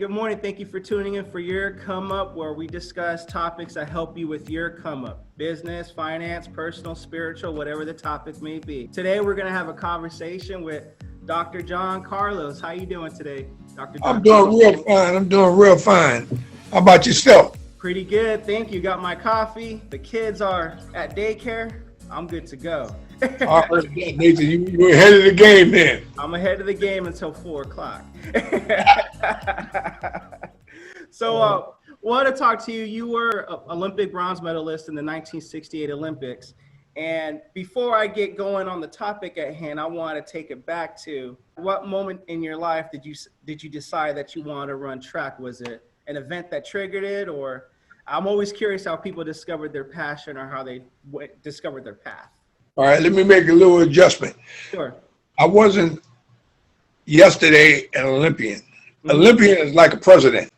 good morning. Thank you for tuning in for Your Come Up, where we discuss topics that help you with your come up. Business, finance, personal, spiritual, whatever the topic may be. Today, we're going to have a conversation with Dr. John Carlos. How you doing today, Dr. John? I'm doing real fine. I'm doing real fine. How about yourself? Pretty good. Thank you. Got my coffee. The kids are at daycare. I'm good to go. All right, Nathan, you're ahead of the game then. I'm ahead of the game until 4 o'clock. So, want to talk to you. You were an Olympic bronze medalist in the 1968 Olympics. And before I get going on the topic at hand, I want to take it back to what moment in your life did you decide that you wanted to run track? Was it an event that triggered it, or I'm always curious how people discovered their passion or how they discovered their path. All right, let me make a little adjustment. Sure. I wasn't yesterday an Olympian. Mm-hmm. Olympian is like a president.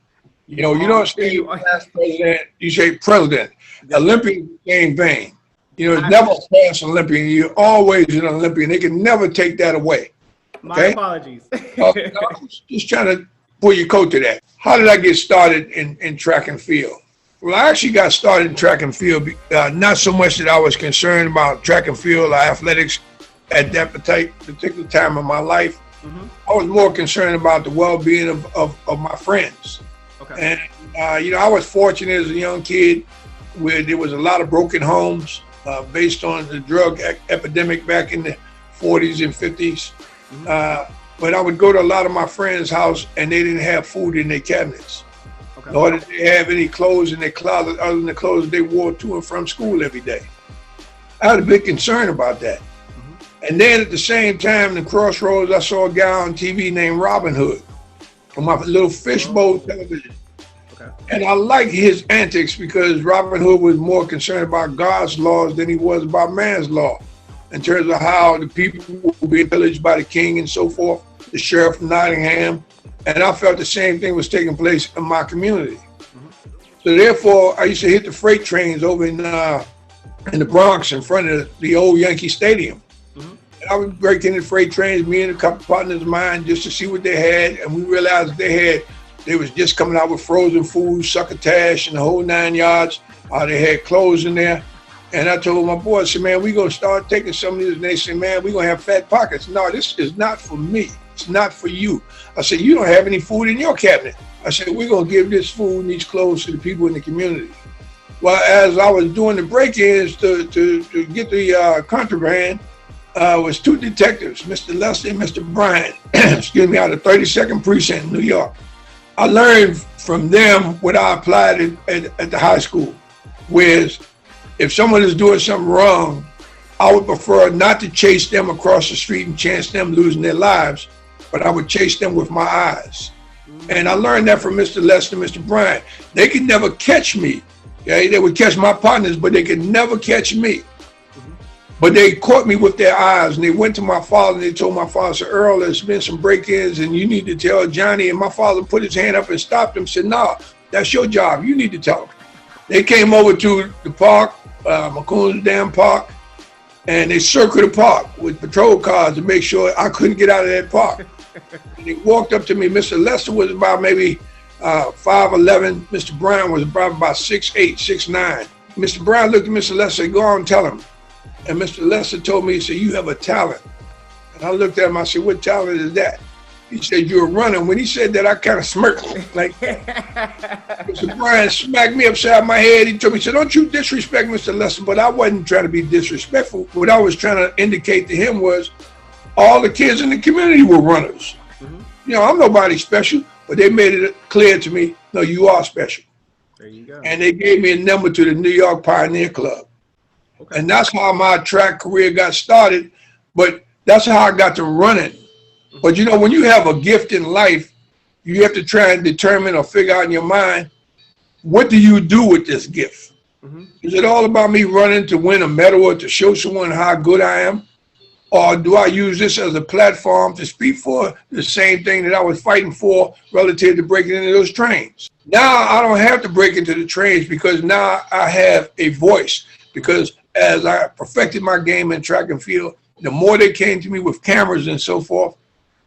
You don't say past president, you say president. Yeah. Olympian is the same thing. It's never a past Olympian. You're always an Olympian. They can never take that away. My apologies. I'm just trying to pull your coat to that. How did I get started in track and field? Well, I actually got started in track and field, not so much that I was concerned about track and field or athletics at that particular time of my life. Mm-hmm. I was more concerned about the well-being of my friends. Okay. And, I was fortunate as a young kid where there was a lot of broken homes based on the drug epidemic back in the 40s and 50s. Mm-hmm. But I would go to a lot of my friends' house and they didn't have food in their cabinets. Okay. Nor did they have any clothes in their closet other than the clothes they wore to and from school every day. I had a big concern about that. Mm-hmm. And then at the same time, in the crossroads, I saw a guy on TV named Robin Hood on my little fishbowl television. Okay. And I liked his antics because Robin Hood was more concerned about God's laws than he was about man's law, in terms of how the people were being pillaged by the king and so forth, the sheriff of Nottingham. And I felt the same thing was taking place in my community. Mm-hmm. So therefore, I used to hit the freight trains over in the Bronx in front of the old Yankee Stadium. Mm-hmm. And I would break into the freight trains, me and a couple partners of mine, just to see what they had. And we realized they was just coming out with frozen food, succotash, and the whole 9 yards. They had clothes in there. And I told my boys, I said, man, we're going to start taking some of these. And they said, man, we're going to have fat pockets. No, this is not for me. It's not for you. I said, you don't have any food in your cabinet. I said, we're going to give this food and these clothes to the people in the community. Well, as I was doing the break-ins to get the contraband, was two detectives, Mr. Lester and Mr. Bryant, excuse me, out of 32nd Precinct in New York. I learned from them what I applied at the high school, whereas if someone is doing something wrong, I would prefer not to chase them across the street and chance them losing their lives, but I would chase them with my eyes. And I learned that from Mr. Lester and Mr. Bryant. They could never catch me. Okay? They would catch my partners, but they could never catch me. But they caught me with their eyes, and they went to my father and they told my father, "Sir Earl, there's been some break-ins and you need to tell Johnny." And my father put his hand up and stopped him, said, "No, that's your job. You need to tell him." They came over to the park, McCoon's Dam Park, and they circled the park with patrol cars to make sure I couldn't get out of that park. And they walked up to me. Mr. Lester was about maybe 5'11". Mr. Brown was about 6'8", 6'9". Mr. Brown looked at Mr. Lester and said, "Go on and tell him." And Mr. Lester told me, he said, "You have a talent." And I looked at him, I said, "What talent is that?" He said, "You're a runner." When he said that, I kind of smirked. Like, Mr. Brian smacked me upside my head. He told me, he said, "Don't you disrespect Mr. Lester." But I wasn't trying to be disrespectful. What I was trying to indicate to him was all the kids in the community were runners. Mm-hmm. I'm nobody special, but they made it clear to me, no, you are special. There you go. And they gave me a number to the New York Pioneer Club. Okay. And that's how my track career got started, but that's how I got to running. But when you have a gift in life, you have to try and determine or figure out in your mind, what do you do with this gift? Mm-hmm. Is it all about me running to win a medal or to show someone how good I am? Or do I use this as a platform to speak for the same thing that I was fighting for relative to breaking into those trains? Now I don't have to break into the trains because now I have a voice. Because as I perfected my game in track and field, the more they came to me with cameras and so forth,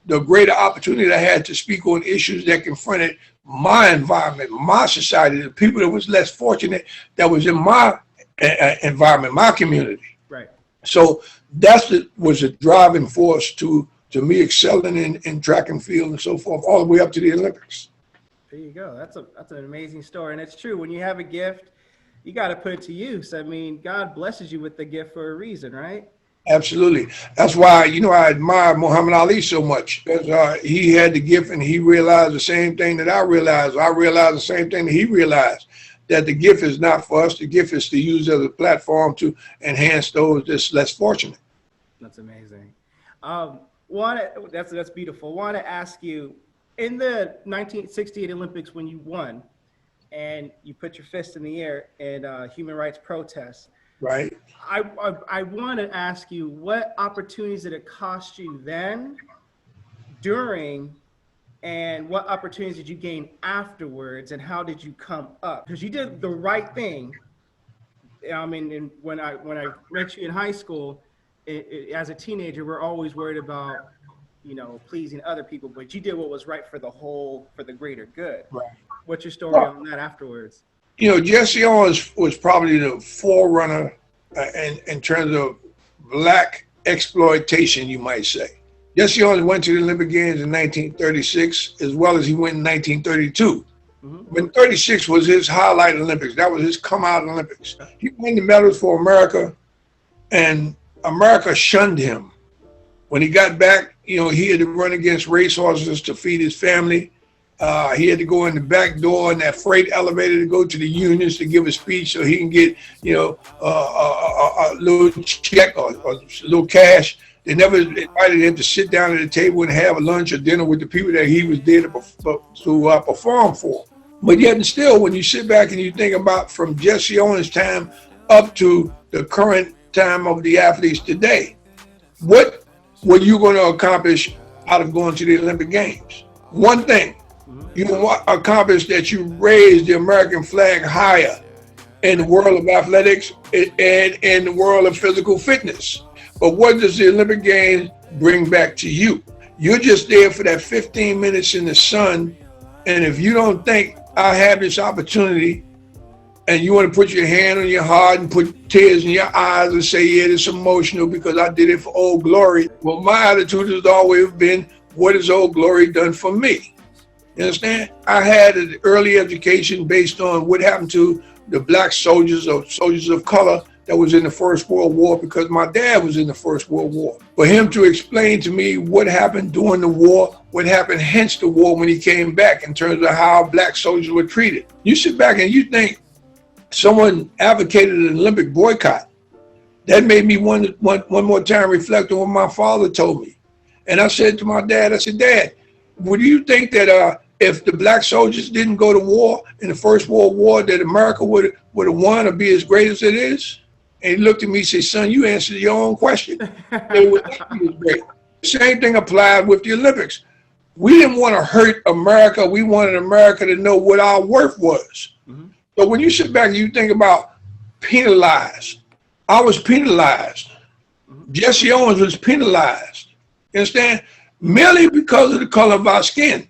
the greater opportunity I had to speak on issues that confronted my environment, my society, the people that was less fortunate, that was in my environment, my community. Right. So was a driving force to me excelling in track and field and so forth, all the way up to the Olympics. There you go. That's an amazing story. And it's true. When you have a gift, you got to put it to use. I mean, God blesses you with the gift for a reason, right? Absolutely. That's why, I admire Muhammad Ali so much, because he had the gift and he realized the same thing that I realized. I realized the same thing that he realized, that the gift is not for us. The gift is to use as a platform to enhance those that's less fortunate. That's amazing. That's beautiful. Want to ask you, in the 1968 Olympics, when you won and you put your fist in the air in human rights protests, right? I want to ask you, what opportunities did it cost you then, during, and what opportunities did you gain afterwards, and how did you come up? Because you did the right thing. I mean, when I met you in high school, as a teenager, we're always worried about, pleasing other people, but you did what was right for the greater good. Right. What's your story on that afterwards? Jesse Owens was probably the forerunner in terms of black exploitation, you might say. Jesse Owens went to the Olympic Games in 1936, as well as he went in 1932. Mm-hmm. When 36 was his highlight Olympics, that was his come out Olympics. He won the medals for America, and America shunned him. When he got back, he had to run against racehorses to feed his family. He had to go in the back door in that freight elevator to go to the unions to give a speech so he can get, a little check or a little cash. They never invited him to sit down at the table and have a lunch or dinner with the people that he was there to perform for. But yet and still, when you sit back and you think about from Jesse Owens' time up to the current time of the athletes today, what were you going to accomplish out of going to the Olympic Games? One thing. You accomplished that you raised the American flag higher in the world of athletics and in the world of physical fitness. But what does the Olympic Games bring back to you? You're just there for that 15 minutes in the sun. And if you don't think I have this opportunity and you want to put your hand on your heart and put tears in your eyes and say, yeah, it's emotional because I did it for Old Glory. Well, my attitude has always been, what has Old Glory done for me? You understand? I had an early education based on what happened to the black soldiers or soldiers of color that was in the First World War, because my dad was in the First World War. For him to explain to me what happened during the war, what happened hence the war when he came back in terms of how black soldiers were treated. You sit back and you think someone advocated an Olympic boycott. That made me one more time reflect on what my father told me. And I said to my dad, Dad, would you think that if the black soldiers didn't go to war in the First World War, that America would have won or be as great as it is? And he looked at me and said, son, you answered your own question. It would not be as great. Same thing applied with the Olympics. We didn't want to hurt America. We wanted America to know what our worth was. Mm-hmm. So when you sit back and you think about penalized, I was penalized. Mm-hmm. Jesse Owens was penalized. You understand? Merely because of the color of our skin.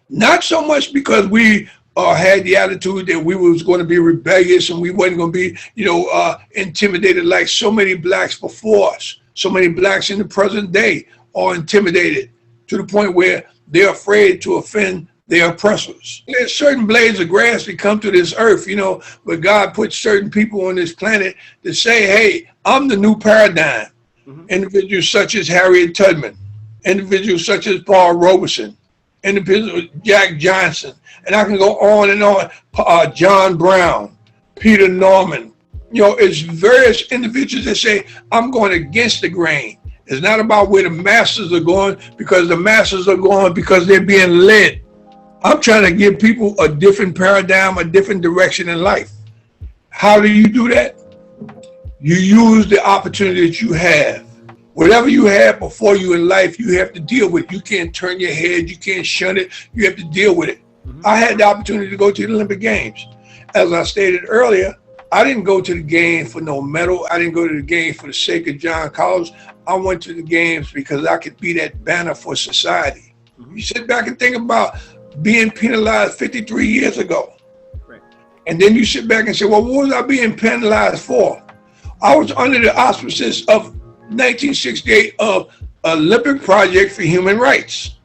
Not so much because we had the attitude that we was going to be rebellious and we wasn't going to be, intimidated like so many blacks before us. So many blacks in the present day are intimidated to the point where they're afraid to offend their oppressors. There's certain blades of grass that come to this earth, but God put certain people on this planet to say, hey, I'm the new paradigm. Mm-hmm. Individuals such as Harriet Tubman, individuals such as Paul Robeson, individuals Jack Johnson, and I can go on and on, John Brown, Peter Norman. It's various individuals that say, I'm going against the grain. It's not about where the masses are going, because the masses are going because they're being led. I'm trying to give people a different paradigm, a different direction in life. How do you do that? You use the opportunity that you have. Whatever you had before you in life, you have to deal with it. You can't turn your head. You can't shun it. You have to deal with it. Mm-hmm. I had the opportunity to go to the Olympic Games. As I stated earlier, I didn't go to the game for no medal. I didn't go to the game for the sake of John Carlos. I went to the games because I could be that banner for society. Mm-hmm. You sit back and think about being penalized 53 years ago. Right. And then you sit back and say, well, what was I being penalized for? I was under the auspices of 1968 of Olympic Project for Human Rights.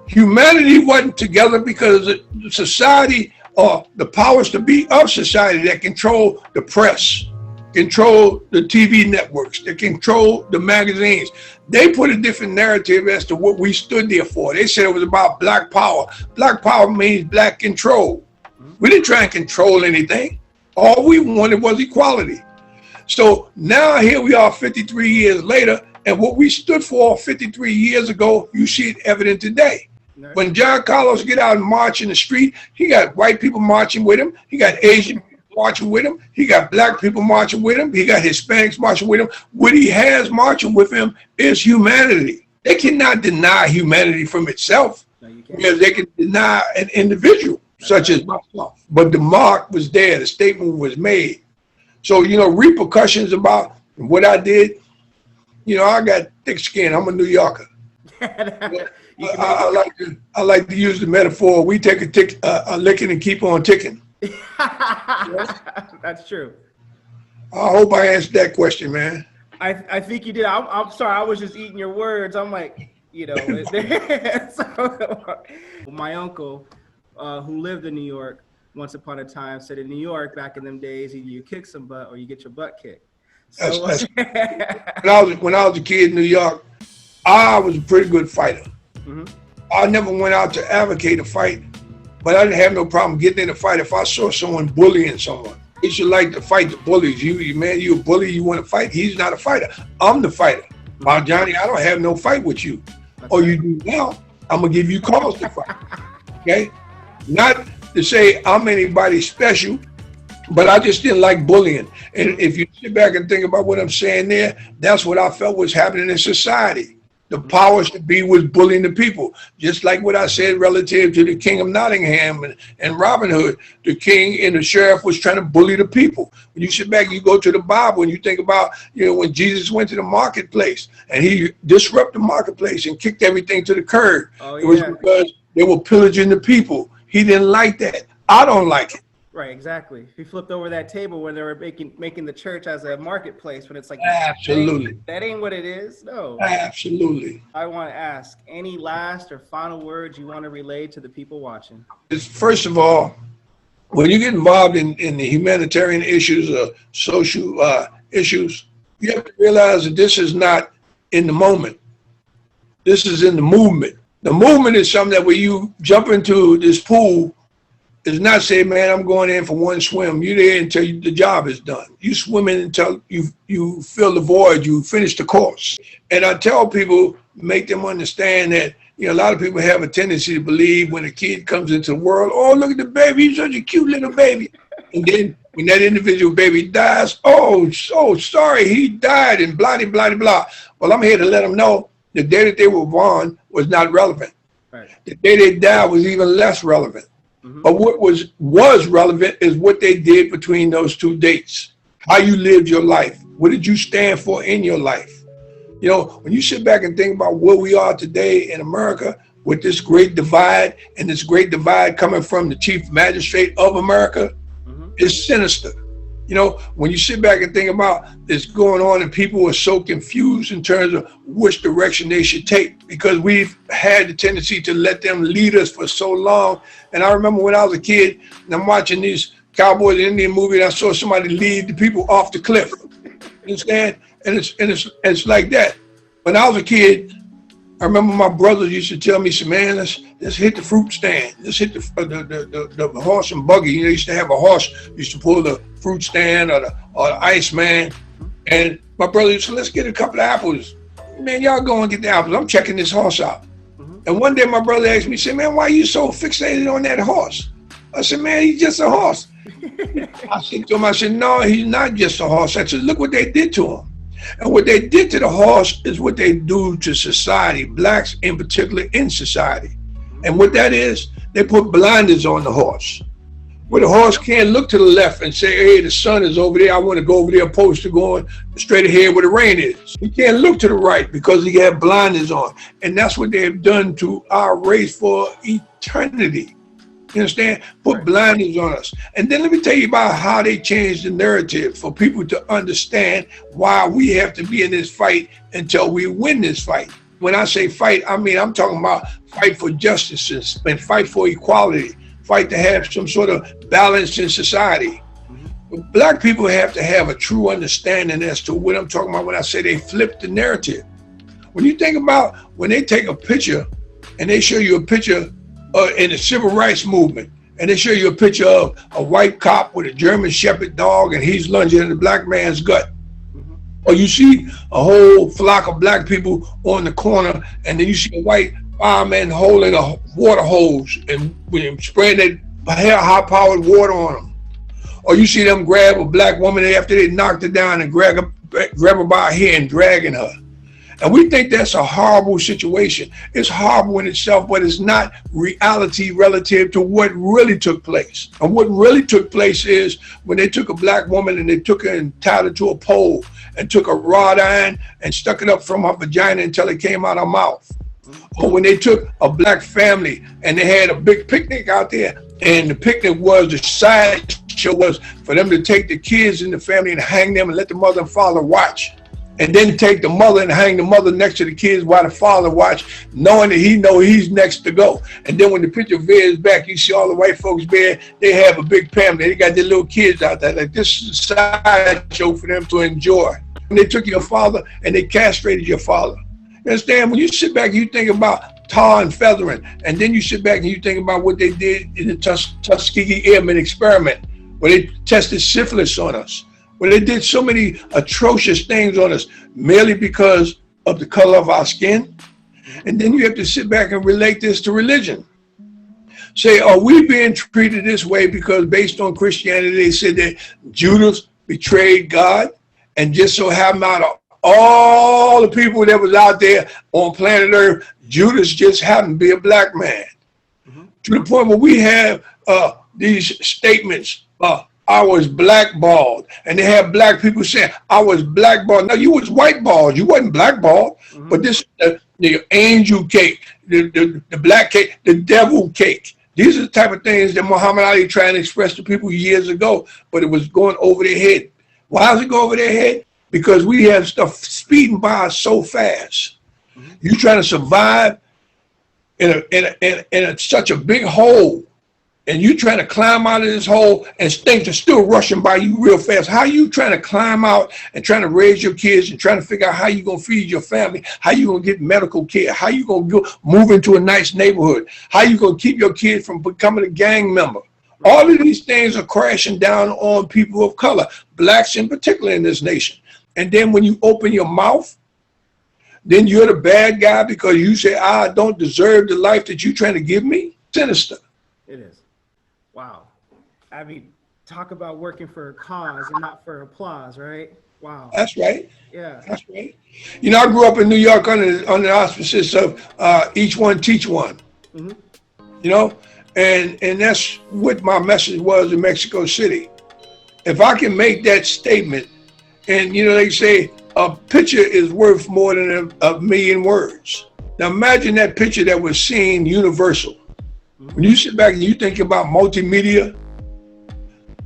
Humanity wasn't together because the society or the powers to be of society that control the press, control the TV networks, that control the magazines. They put a different narrative as to what we stood there for. They said it was about black power. Black power means black control. We didn't try and control anything. All we wanted was equality. So now here we are 53 years later, and what we stood for 53 years ago, you see it evident today. When John Carlos get out and march in the street, he got white people marching with him. He got Asian people marching with him. He got black people marching with him. He got Hispanics marching with him. What he has marching with him is humanity. They cannot deny humanity from itself, because they can deny an individual such as myself. But the mark was there. The statement was made. So, repercussions about what I did, I got thick skin. I'm a New Yorker. I like to use the metaphor. We take a licking and keep on ticking. That's true. I hope I answered that question, man. I think you did. I'm sorry. I was just eating your words. I'm like, so, my uncle, who lived in New York once upon a time, said in New York back in them days, either you kick some butt or you get your butt kicked. So, when I was a kid in New York, I was a pretty good fighter. Mm-hmm. I never went out to advocate a fight, but I didn't have no problem getting in a fight if I saw someone bullying someone. You should like to fight the bullies. You a bully, you want to fight? He's not a fighter. I'm the fighter. Now, Johnny, I don't have no fight with you. You do now, I'm going to give you cause to fight. Okay? Not to say I'm anybody special, but I just didn't like bullying. And if you sit back and think about what I'm saying there, that's what I felt was happening in society. The powers to be was bullying the people. Just like what I said relative to the King of Nottingham and Robin Hood. The king and the sheriff was trying to bully the people. When you sit back, you go to the Bible and you think about, when Jesus went to the marketplace and he disrupted the marketplace and kicked everything to the curb. Oh, yeah. It was because they were pillaging the people. He didn't like that. I don't like it. Right, exactly. He flipped over that table when they were making the church as a marketplace, when it's like, absolutely, that ain't what it is. No, absolutely. I want to ask, any last or final words you want to relay to the people watching? First of all, when you get involved in the humanitarian issues or social issues, you have to realize that this is not in the moment. This is in the movement. The movement is something that when you jump into this pool, is not saying, man, I'm going in for one swim. You're there until the job is done. You swim in until you fill the void, you finish the course. And I tell people, make them understand that, a lot of people have a tendency to believe when a kid comes into the world, oh, look at the baby, he's such a cute little baby. And then when that individual baby dies, oh, so sorry, he died and blah, blah, blah. Well, I'm here to let them know the day that they were born was not relevant. Right. The day they died was even less relevant. Mm-hmm. But what was relevant is what they did between those two dates. How you lived your life. What did you stand for in your life? When you sit back and think about where we are today in America with this great divide, and this great divide coming from the chief magistrate of America, is sinister. When you sit back and think about this going on and people are so confused in terms of which direction they should take, because we've had the tendency to let them lead us for so long. And I remember when I was a kid and I'm watching these Cowboys and Indian movie, and I saw somebody lead the people off the cliff. You understand? And it's like that. When I was a kid, I remember my brothers used to tell me, man, let's hit the fruit stand. Let's hit the horse and buggy. They used to have a horse, used to pull the fruit stand or the ice man. And my brother used to say, let's get a couple of apples. Man, y'all go and get the apples. I'm checking this horse out. And one day my brother asked me, said, man, why are you so fixated on that horse? I said, man, he's just a horse. I said to him, no, he's not just a horse. I said, look what they did to him. And what they did to the horse is what they do to society, blacks in particular in society. And what that is, they put blinders on the horse. Where the horse can't look to the left and say, hey, the sun is over there. I want to go over there opposed to going straight ahead where the rain is. He can't look to the right because he got blinders on. And that's what they have done to our race for eternity. You understand? Put blinders on us. And then let me tell you about how they changed the narrative for people to understand why we have to be in this fight until we win this fight. When I say fight, I mean, I'm talking about fight for justice and fight for equality. Fight to have some sort of balance in society. Black people have to have a true understanding as to what I'm talking about when I say they flip the narrative. When you think about when they take a picture and they show you a picture in the civil rights movement, and they show you a picture of a white cop with a German Shepherd dog and he's lunging in the black man's gut. Or you see a whole flock of black people on the corner and then you see a white fireman holding a water hose and spraying that high-powered water on them. Or you see them grab a black woman after they knocked her down and grab her by her hair and dragging her. And we think that's a horrible situation. It's horrible in itself, but it's not reality relative to what really took place. And what really took place is when they took a black woman and they took her and tied her to a pole and took a wrought iron and stuck it up from her vagina until it came out her mouth. Or when they took a black family and they had a big picnic out there, and the picnic was, the sideshow was for them to take the kids in the family and hang them and let the mother and father watch. And then take the mother and hang the mother next to the kids while the father watch, knowing that he know he's next to go. And then when the picture veers back, you see all the white folks there, they have a big family. They got their little kids out there. Like, this is a sideshow for them to enjoy. And they took your father and they castrated your father. You understand? When you sit back and you think about tar and feathering, and then you sit back and you think about what they did in the Tuskegee Airmen experiment, where they tested syphilis on us, where they did so many atrocious things on us, merely because of the color of our skin. And then you have to sit back and relate this to religion. Say, are we being treated this way because based on Christianity, they said that Judas betrayed God, and just so happened out of all the people that was out there on planet Earth, Judas just happened to be a black man. To the point where we have these statements, I was blackballed, and they have black people saying, I was blackballed. No, you was whiteballed. You wasn't blackballed. But this is the angel cake, the black cake, the devil cake. These are the type of things that Muhammad Ali tried to express to people years ago, but it was going over their head. Why does it go over their head? Because we have stuff speeding by us so fast. You're trying to survive in such a big hole, and you trying to climb out of this hole, and things are still rushing by you real fast. How you trying to climb out and trying to raise your kids and trying to figure out how you going to feed your family, how you going to get medical care, how you going to move into a nice neighborhood, how you going to keep your kids from becoming a gang member. All of these things are crashing down on people of color, blacks in particular in this nation. And then when you open your mouth, then you're the bad guy because you say, I don't deserve the life that you're trying to give me. Sinister. It is. Wow. I mean, talk about working for a cause and not for applause, right? Wow. That's right. Yeah. That's right. You know, I grew up in New York under the auspices of each one teach one. You know, and that's what my message was in Mexico City. If I can make that statement, and you know, they say a picture is worth more than a million words. Now imagine that picture that was seen universal. When you sit back and you think about multimedia,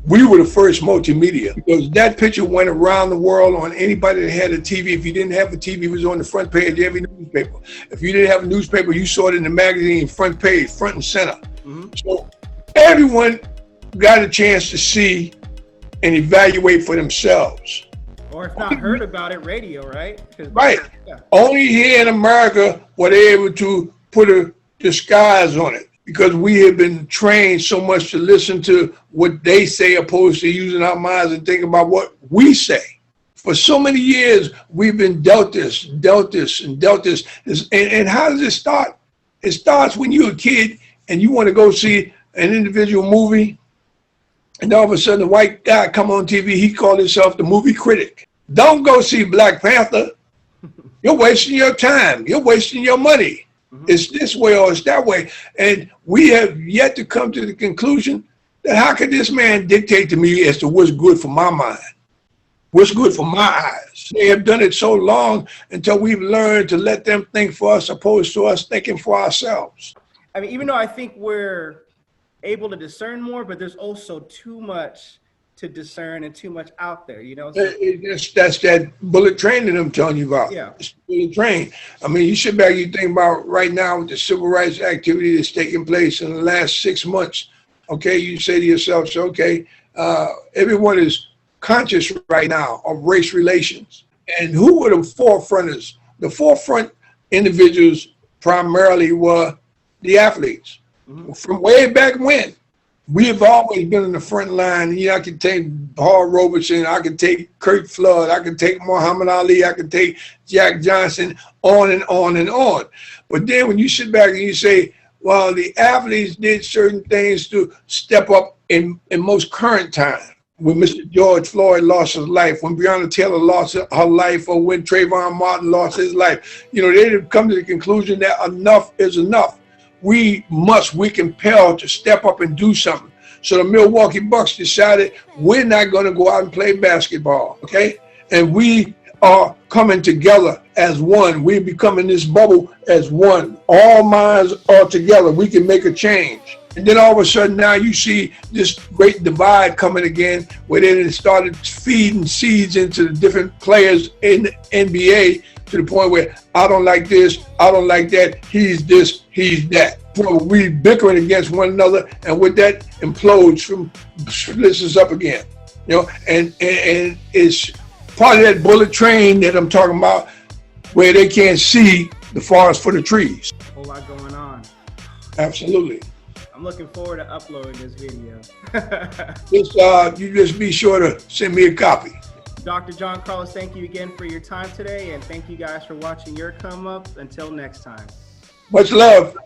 we were the first multimedia, because that picture went around the world on anybody that had a TV. If you didn't have a TV, it was on the front page of every newspaper. If you didn't have a newspaper, you saw it in the magazine, front page, front and center. So everyone got a chance to see and evaluate for themselves. Or if not heard about it, radio, right? Right. Yeah. Only here in America were they able to put a disguise on it, because we have been trained so much to listen to what they say opposed to using our minds and thinking about what we say. For so many years, we've been dealt this, and dealt this. And how does it start? It starts when you're a kid and you want to go see an individual movie, and all of a sudden a white guy come on TV, he called himself the movie critic. Don't go see Black Panther. You're wasting your time. You're wasting your money. It's this way or it's that way. And we have yet to come to the conclusion then how could this man dictate to me as to what's good for my mind? What's good for my eyes? They have done it so long until we've learned to let them think for us opposed to us thinking for ourselves. I mean, even though I think we're able to discern more, but there's also too much to discern and too much out there, you know? So, that's that bullet train that I'm telling you about. Yeah. It's the bullet train. I mean, you sit back, you think about right now with the civil rights activity that's taking place in the last 6 months. Okay, you say to yourself, so, okay, everyone is conscious right now of race relations. And who were the forefronters? The forefront individuals primarily were the athletes. Mm-hmm. From way back when. We have always been in the front line. You know, I can take Hall Robertson, I can take Kurt Flood, I can take Muhammad Ali, I can take Jack Johnson, on and on and on. But then when you sit back and you say, well, the athletes did certain things to step up in most current time. When Mr. George Floyd lost his life, when Breonna Taylor lost her life, or when Trayvon Martin lost his life, you know, they have come to the conclusion that enough is enough. We're compelled to step up and do something. So the Milwaukee Bucks decided we're not going to go out and play basketball, okay? And we are coming together as one. We're becoming this bubble as one. All minds are together. We can make a change. And then all of a sudden now you see this great divide coming again, where they started feeding seeds into the different players in the NBA, to the point where I don't like this, I don't like that, he's this, he's that. So we bickering against one another, and with that implodes, splits us up again. You know, and it's part of that bullet train that I'm talking about, where they can't see the forest for the trees. A whole lot going on. Absolutely. I'm looking forward to uploading this video. You just be sure to send me a copy. Dr. John Carlos, thank you again for your time today, and thank you guys for watching your come up. Until next time. Much love.